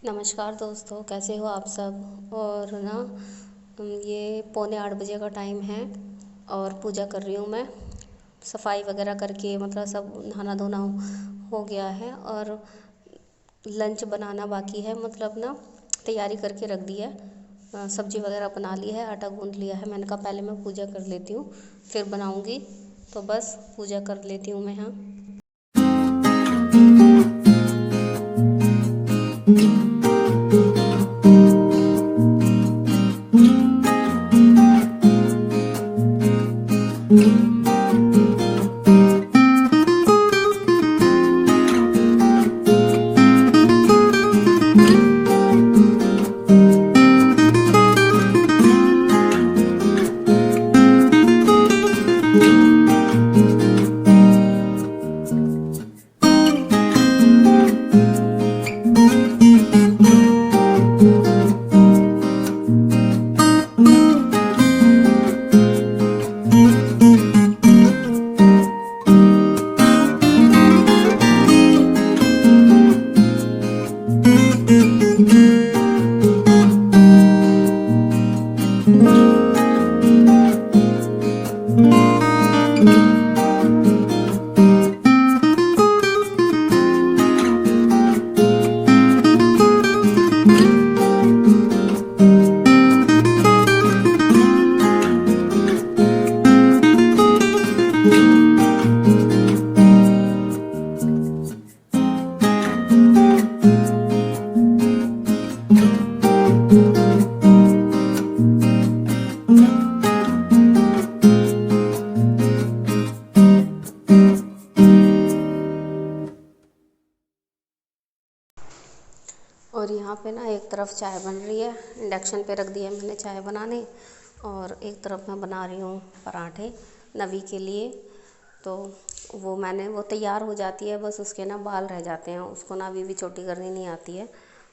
नमस्कार दोस्तों, कैसे हो आप सब। और ना ये पौने 8 बजे का टाइम है और पूजा कर रही हूँ मैं। सफाई वगैरह करके मतलब सब नहाना धोना हो गया है और लंच बनाना बाकी है। मतलब ना तैयारी करके रख दी है। सब्जी वगैरह बना ली है, आटा गूँध लिया है। मैंने कहा पहले मैं पूजा कर लेती हूँ फिर बनाऊँगी, तो बस पूजा कर लेती हूँ मैं। हाँ, और यहाँ पे ना एक तरफ चाय बन रही है, इंडक्शन पे रख दिया मैंने चाय बनाने। और एक तरफ मैं बना रही हूँ पराठे नवी के लिए। तो वो तैयार हो जाती है, बस उसके ना बाल रह जाते हैं, उसको ना अभी भी चोटी करनी नहीं आती है।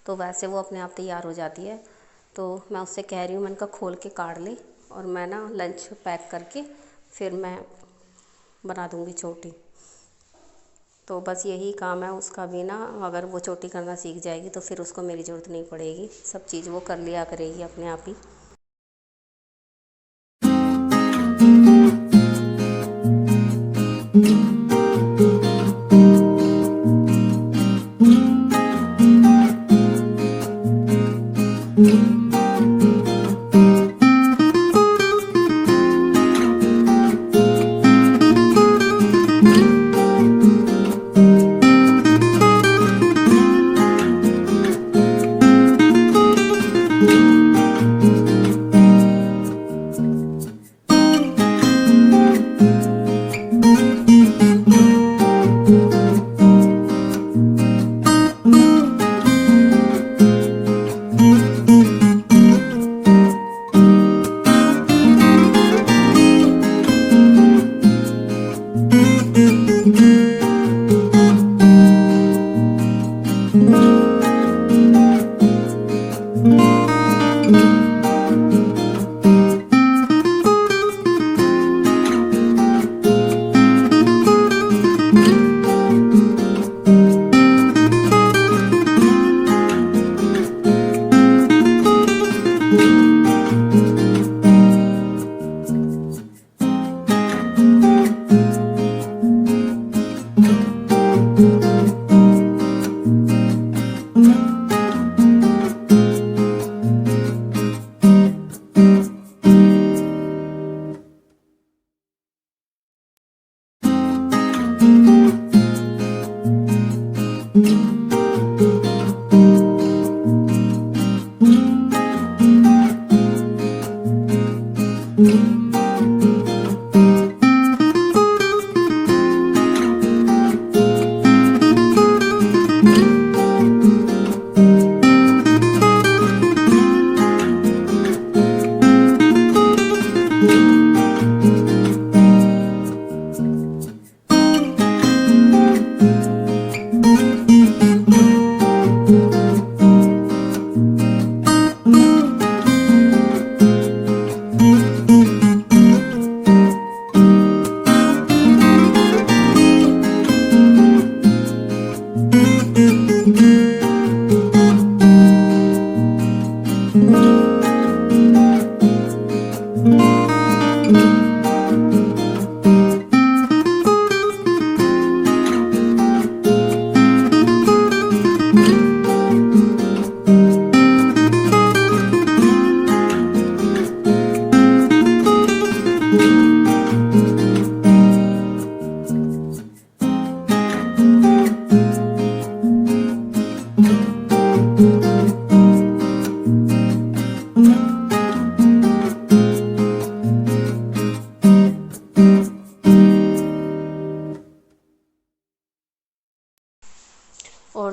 तो वैसे वो अपने आप तैयार हो जाती है। तो मैं उससे कह रही हूँ, मैंने कहा खोल के काट ले और मैं ना लंच पैक करके फिर मैं बना दूँगी चोटी। तो बस यही काम है उसका भी ना। अगर वो चोटी करना सीख जाएगी तो फिर उसको मेरी ज़रूरत नहीं पड़ेगी, सब चीज़ वो कर लिया करेगी अपने आप ही।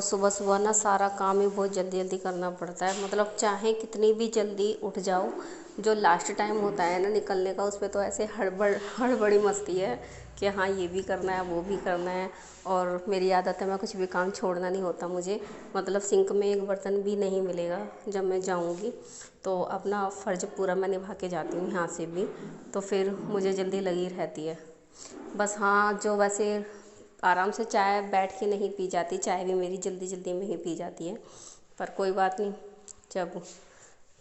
सुबह सुबह ना सारा काम ही बहुत जल्दी जल्दी करना पड़ता है, मतलब चाहे कितनी भी जल्दी उठ जाओ, जो लास्ट टाइम होता है ना निकलने का, उस पर तो ऐसे हड़बड़ी मस्ती है कि हाँ ये भी करना है वो भी करना है। और मेरी आदत है, मैं कुछ भी काम छोड़ना नहीं होता मुझे, मतलब सिंक में एक बर्तन भी नहीं मिलेगा जब मैं जाऊँगी, तो अपना फ़र्ज़ पूरा मैं निभा के जाती हूँ यहाँ से भी, तो फिर मुझे जल्दी लगी रहती है। बस हाँ, जो वैसे आराम से चाय बैठ के नहीं पी जाती, चाय भी मेरी जल्दी जल्दी में ही पी जाती है, पर कोई बात नहीं, जब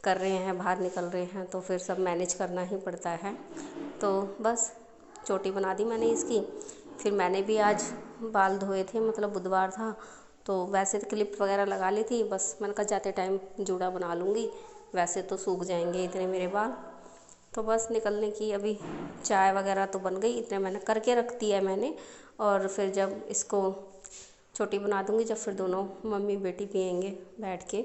कर रहे हैं बाहर निकल रहे हैं तो फिर सब मैनेज करना ही पड़ता है। तो बस चोटी बना दी मैंने इसकी। फिर मैंने भी आज बाल धोए थे, मतलब बुधवार था, तो वैसे तो क्लिप वगैरह लगा ली थी, बस मैंने कहा जाते टाइम जूड़ा बना लूँगी, वैसे तो सूख जाएंगे इतने मेरे बाल। तो बस निकलने की अभी चाय वगैरह तो बन गई, इतने मैंने करके रख दिया है मैंने, और फिर जब इसको छोटी बना दूँगी, जब फिर दोनों मम्मी बेटी पियेंगे बैठ के।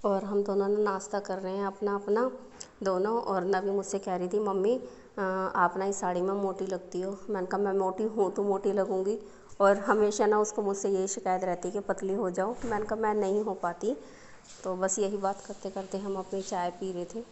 और हम दोनों ना नाश्ता कर रहे हैं अपना अपना दोनों। और नबी मुझसे कह रही थी, मम्मी आप ना इस साड़ी में मोटी लगती हो। मैंने कहा मैं मोटी हूँ तो मोटी लगूँगी, और हमेशा ना उसको मुझसे यही शिकायत रहती है कि पतली हो जाओ। मैंने कहा मैं नहीं हो पाती। तो बस यही बात करते करते हम अपनी चाय पी रहे थे।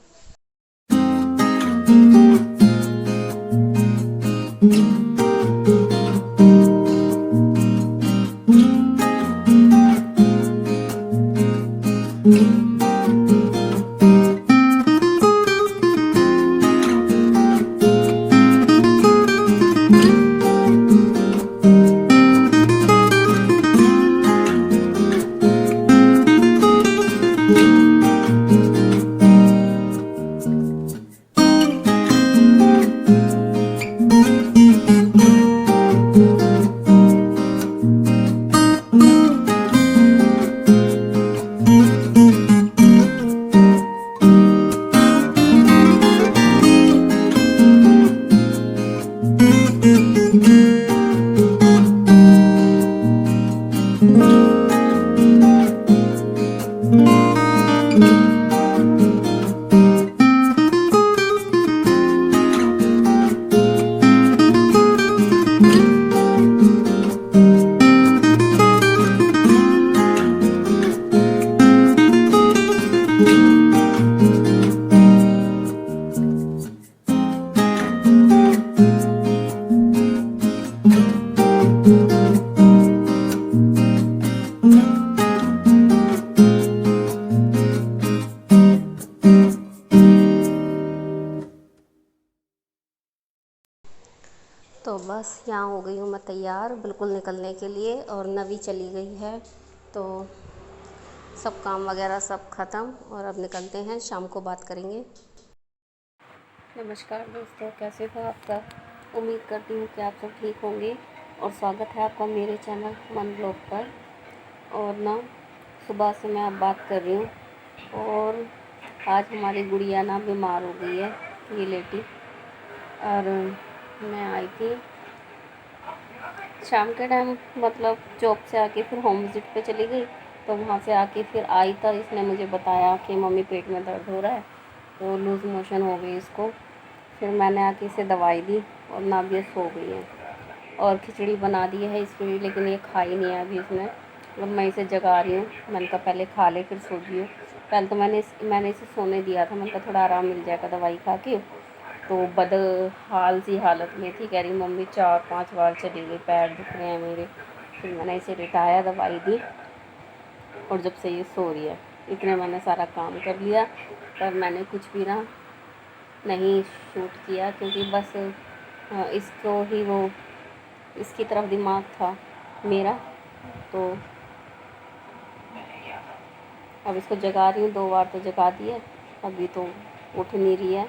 तो बस यहाँ हो गई हूँ मैं तैयार बिल्कुल निकलने के लिए, और नवी चली गई है, तो सब काम वगैरह सब ख़त्म, और अब निकलते हैं, शाम को बात करेंगे। नमस्कार दोस्तों, कैसे हो आप सब? उम्मीद करती हूँ कि आप सब ठीक होंगे, और स्वागत है आपका मेरे चैनल मन ब्लॉग पर। और ना सुबह से मैं अब बात कर रही हूँ, और आज हमारी गुड़िया ना बीमार हो गई है, ये लेटी, और मैं आई थी शाम के टाइम मतलब जॉब से आके फिर होम विज़िट पे चली गई, तो वहाँ से आके फिर आई तो इसने मुझे बताया कि मम्मी पेट में दर्द हो रहा है, तो लूज़ मोशन हो गई इसको। फिर मैंने आके इसे दवाई दी और ना भी ये सो गई है। और खिचड़ी बना दी है इसके लिए, लेकिन ये खा ही नहीं है अभी इसने। मतलब मैं इसे जगा रही हूँ, मैंने कहा पहले खा ले फिर सो जियो। पहले तो मैंने इसे सोने दिया था, मैंने कहा थोड़ा आराम मिल जाएगा दवाई खा के। तो बदहाल सी हालत में थी, कह रही मम्मी 4-5 बार चली गई, पैर दुख रहे हैं मेरे। फिर मैंने इसे लिटाया, दवाई दी, और जब से ये सो रही है। इतने मैंने सारा काम कर लिया, पर मैंने कुछ भी ना नहीं शूट किया, क्योंकि बस इसको ही वो इसकी तरफ दिमाग था मेरा। तो अब इसको जगा रही हूँ, 2 बार तो जगा दी है, अभी तो उठ नहीं रही है।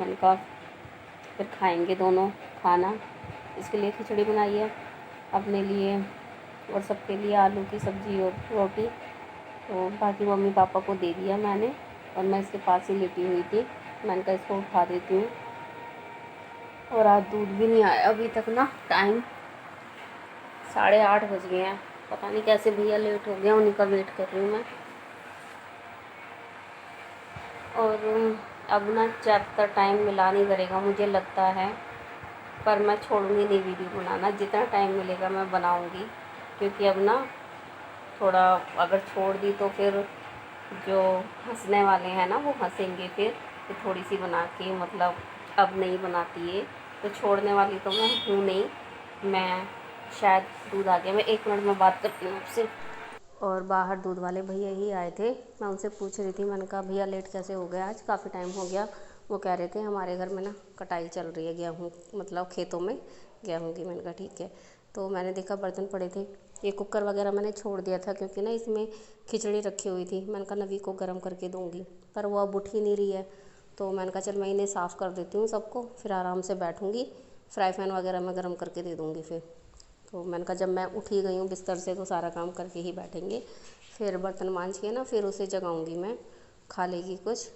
मैंने कहा फिर खाएंगे दोनों खाना। इसके लिए खिचड़ी बनाई है, अपने लिए और सबके लिए आलू की सब्ज़ी और रोटी। तो बाकी मम्मी पापा को दे दिया मैंने, और मैं इसके पास ही लेटी हुई थी। मैंने कहा इसको उठा देती हूँ। और आज दूध भी नहीं आया अभी तक ना, टाइम 8:30 बज गए हैं। पता नहीं कैसे भैया लेट हो गया, उन्हीं का वेट कर रही हूँ मैं। और अब ना ज़्यादातर टाइम मिला नहीं करेगा मुझे लगता है, पर मैं छोड़ूंगी नहीं वीडियो बनाना। जितना टाइम मिलेगा मैं बनाऊंगी, क्योंकि अब ना थोड़ा अगर छोड़ दी तो फिर जो हंसने वाले हैं ना वो हंसेंगे फिर कि थोड़ी सी बना के मतलब अब नहीं बनाती है। तो छोड़ने वाली तो मैं हूँ नहीं। मैं शायद दूध आ गया, मैं 1 मिनट में बात करती हूँ आपसे। और बाहर दूध वाले भैया ही आए थे, मैं उनसे पूछ रही थी, मैंने कहा भैया लेट कैसे हो गया आज, काफ़ी टाइम हो गया। वो कह रहे थे हमारे घर में ना कटाई चल रही है गेहूँ, मतलब खेतों में गेहूँ की। मैंने कहा ठीक है। तो मैंने देखा बर्तन पड़े थे, ये कुकर वगैरह मैंने छोड़ दिया था, क्योंकि ना इसमें खिचड़ी रखी हुई थी। मैंने कहा नवी को गर्म करके दूँगी, पर वो अब उठ ही नहीं रही है। तो मैंने कहा चल मैं इन्हें साफ़ कर देती हूँ सबको, फिर आराम से बैठूँगी, फ्राई पैन वगैरह मैं गर्म करके दे दूँगी फिर। तो मैंने कहा जब मैं उठ ही गई हूँ बिस्तर से तो सारा काम करके ही बैठेंगे। फिर बर्तन मांज के ना फिर उसे जगाऊंगी मैं, खा लेगी कुछ।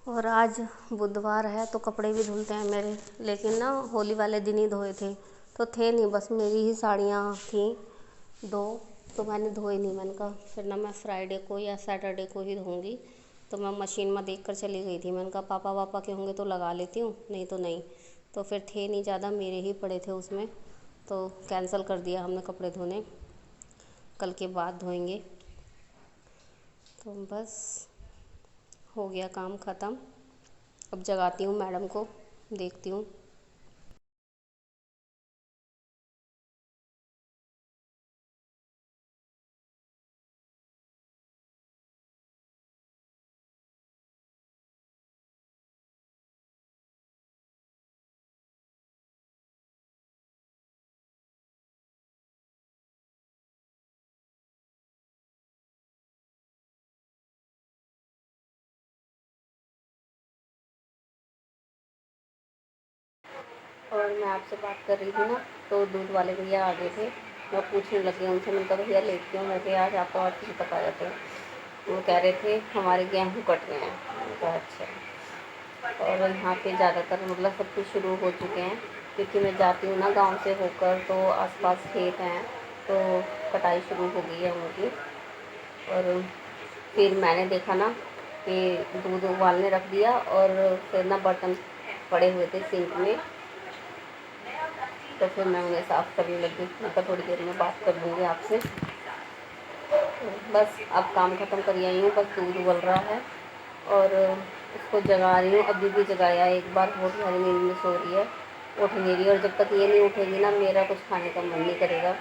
और आज बुधवार है तो कपड़े भी धुलते हैं मेरे, लेकिन ना होली वाले दिन ही धोए थे, तो थे नहीं, बस मेरी ही साड़ियाँ थी 2, तो मैंने धोए नहीं। मैंने कहा फिर ना मैं फ्राइडे को या सैटरडे को ही धोऊंगी। तो मैं मशीन में देख कर चली गई थी, मैंने कहा पापा वापा के होंगे तो लगा लेती हूँ, नहीं तो नहीं। तो फिर थे नहीं ज़्यादा, मेरे ही पड़े थे उसमें, तो कैंसिल कर दिया हमने कपड़े धोने, कल के बाद धोएंगे। तो बस हो गया काम ख़त्म। अब जगाती हूँ मैडम को, देखती हूँ। और मैं आपसे बात कर रही थी ना, तो दूध वाले भैया आ गए थे। मैं पूछने लगी उनसे, मैंने कहा भैया लेट क्यों हो गए आज, आप तो 8 बजे तक आ जाते हैं। वो कह रहे थे हमारे गेहूँ कट गए हैं। मैंने कहा अच्छा। और यहाँ पे ज़्यादातर मतलब सब कुछ शुरू हो चुके हैं, क्योंकि मैं जाती हूँ ना गांव से होकर, तो आसपास खेत हैं, तो कटाई शुरू हो गई है उनकी। और फिर मैंने देखा ना कि दूध उबालने रख दिया और फिर ना बर्तन पड़े हुए थे सिंक में, तो फिर मैं उन्हें साफ़ करने लगी। मैं थोड़ी देर में बात कर लूँगी आपसे। तो बस अब काम ख़त्म कर आई हूँ, बस दूध उबल रहा है और उसको जगा रही हूँ। अभी भी जगाया एक बार, बहुत गहरी नींद में सो रही है, उठ नहीं रही। और जब तक ये नहीं उठेगी ना, मेरा कुछ खाने का मन नहीं करेगा,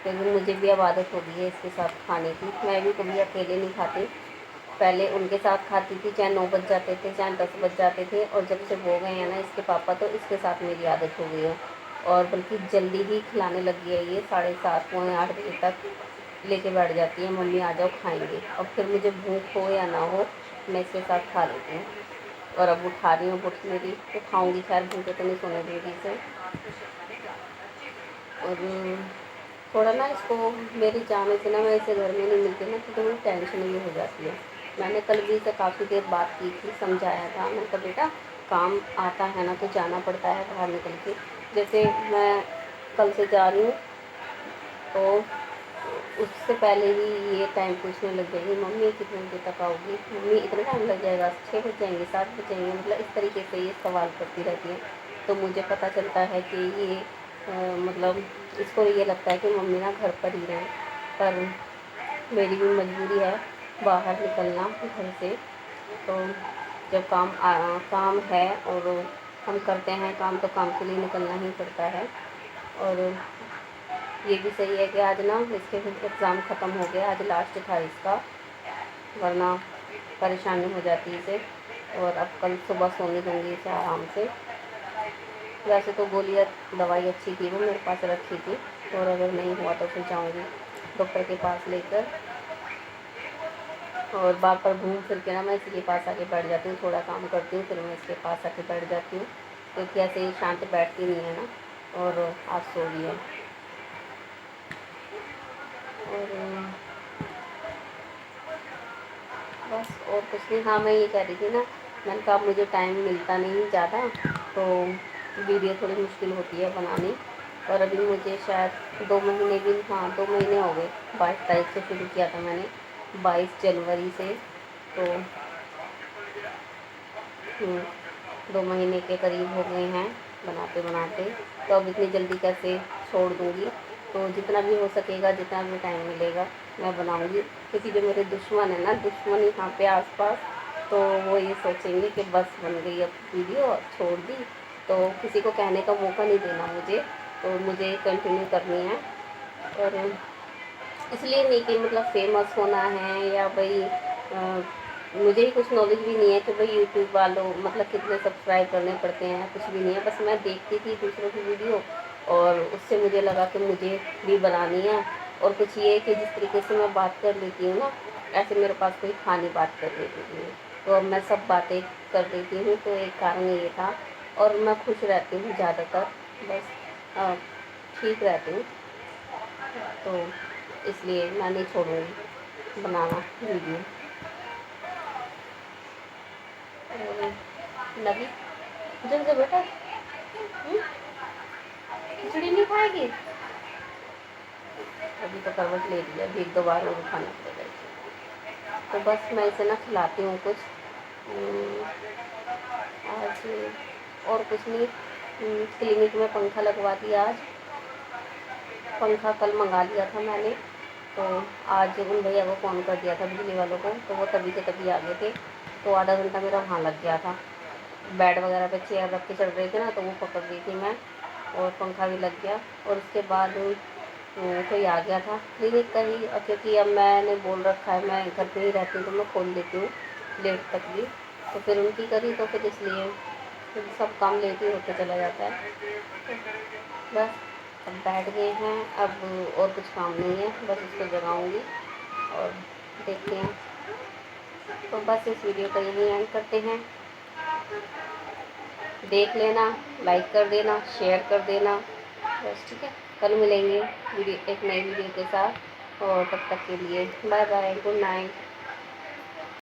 क्योंकि मुझे भी अब आदत हो गई है इसके साथ खाने की। मैं भी कभी अकेले नहीं खाती, पहले उनके साथ खाती थी, चाहे 9 बज जाते थे चाहे 10 बज जाते थे। और जब से हो गए हैं ना इसके पापा, तो इसके साथ मेरी आदत हो गई है। और बल्कि जल्दी ही खिलाने लगी है ये, 7:30 पौने 8 बजे तक लेके बैठ जाती है, मम्मी आ जाओ खाएंगे। और फिर मुझे भूख हो या ना हो, मैं इसके साथ खा लेती हूँ। और अब उठा रही हूँ, उठ मेरी तो खाऊँगी, खैर भूखे तो नहीं सोने दूँगी इसे। और थोड़ा ना इसको मेरी जाने से ना, मैं इसे घर में नहीं मिलती ना, तो थोड़ी टेंशन भी हो जाती है। मैंने कल भी इसे काफ़ी देर बात की थी, समझाया था। मैंने कहा बेटा काम आता है ना तो जाना पड़ता है बाहर निकल के। जैसे मैं कल से जा रही हूँ, तो उससे पहले ही ये टाइम पूछने लग जाएगी, मम्मी कितने बजे तक आओगी, मम्मी इतना टाइम लग जाएगा, 6 बज जाएंगे, 7 बज जाएंगे, मतलब इस तरीके से ये सवाल करती रहती है। तो मुझे पता चलता है कि ये मतलब इसको ये लगता है कि मम्मी ना घर पर ही रहें, पर मेरी भी मजबूरी है बाहर निकलना घर से। तो जब काम है और हम करते हैं काम, तो काम के लिए निकलना ही पड़ता है। और ये भी सही है कि आज ना इसके एग्ज़ाम ख़त्म हो गया, आज लास्ट था इसका, वरना परेशानी हो जाती इसे। और अब कल सुबह सोने दूँगी इसे आराम से। वैसे तो गोलियाँ दवाई अच्छी थी, वो मेरे पास रखी थी, और अगर नहीं हुआ तो फिर जाऊँगी डॉक्टर के पास लेकर। और बार बार घूम फिर के ना मैं इसी के पास आके बैठ जाती हूँ, थोड़ा काम करती हूँ, फिर मैं इसके पास आके बैठ जाती हूँ, क्योंकि ऐसे ही शांत बैठती नहीं है ना। और आज सो रही है। और बस और कुछ नहीं। हाँ, मैं ये कह रही थी ना, मैंने कहा मुझे टाइम मिलता नहीं ज़्यादा, तो वीडियो थोड़ी मुश्किल होती है बनानी। और अभी मुझे शायद 2 महीने भी, हाँ 2 महीने हो गए, 22 तारीख से शुरू किया था मैंने, 22 जनवरी से। तो 2 महीने के करीब हो गए हैं बनाते बनाते। तो अब इतनी जल्दी कैसे छोड़ दूँगी। तो जितना भी हो सकेगा, जितना भी टाइम मिलेगा, मैं बनाऊँगी। क्योंकि जो मेरे दुश्मन है ना, दुश्मन यहाँ पे आसपास, तो वो ये सोचेंगे कि बस बन गई अब वीडियो, छोड़ दी, तो किसी को कहने का मौका नहीं देना मुझे, तो मुझे कंटिन्यू करनी है। और इसलिए नहीं कि मतलब फेमस होना है या भाई मुझे ही कुछ नॉलेज भी नहीं है कि भाई यूट्यूब वालों मतलब कितने सब्सक्राइब करने पड़ते हैं, कुछ भी नहीं है। बस मैं देखती थी दूसरों की वीडियो, और उससे मुझे लगा कि मुझे भी बनानी है। और कुछ ये कि जिस तरीके से मैं बात कर लेती हूँ ना, ऐसे मेरे पास कोई खानी बात कर लेती थी, तो अब मैं सब बातें कर देती हूँ, तो एक कारण ये था। और मैं खुश रहती हूँ ज़्यादातर, बस ठीक रहती हूँ, तो इसलिए मैं नहीं छोड़ूँगी बनाना वीडियो। और लगी जल्द से बेटा, खिचड़ी नहीं खाएगी, अभी तो करवट ले लिया, अभी 1-2 बार और खाना पड़ेगा इसे। तो बस मैं इसे ना खिलाती हूँ कुछ आज, और कुछ नहीं। क्लिनिक में पंखा लगवा दिया आज, पंखा कल मंगा लिया था मैंने, तो आज उन भैया को फ़ोन कर दिया था बिजली वालों को, तो वो तभी के तभी आ गए थे। तो आधा घंटा मेरा वहाँ लग गया था, बेड वगैरह पे चेयर रख के चढ़ रहे थे ना, तो वो पकड़ रही थी मैं, और पंखा भी लग गया। और उसके बाद कोई आ गया था क्लिनिक का ही, क्योंकि अब मैंने बोल रखा है मैं घर पे ही रहती हूँ, तो मैं खोल देती हूँ लेट तक भी। तो फिर उनकी करी, तो फिर इसलिए फिर सब काम लेट ही होते चला जाता है। तो बस अब बैठ गए हैं, अब और कुछ काम नहीं है, बस इसको जगाऊंगी और देखते हैं। तो बस इस वीडियो का यही एंड करते हैं। देख लेना, लाइक कर देना, शेयर कर देना, बस ठीक है। कल मिलेंगे वीडियो एक नई वीडियो के साथ, और तब तक के लिए बाय बाय, गुड नाइट।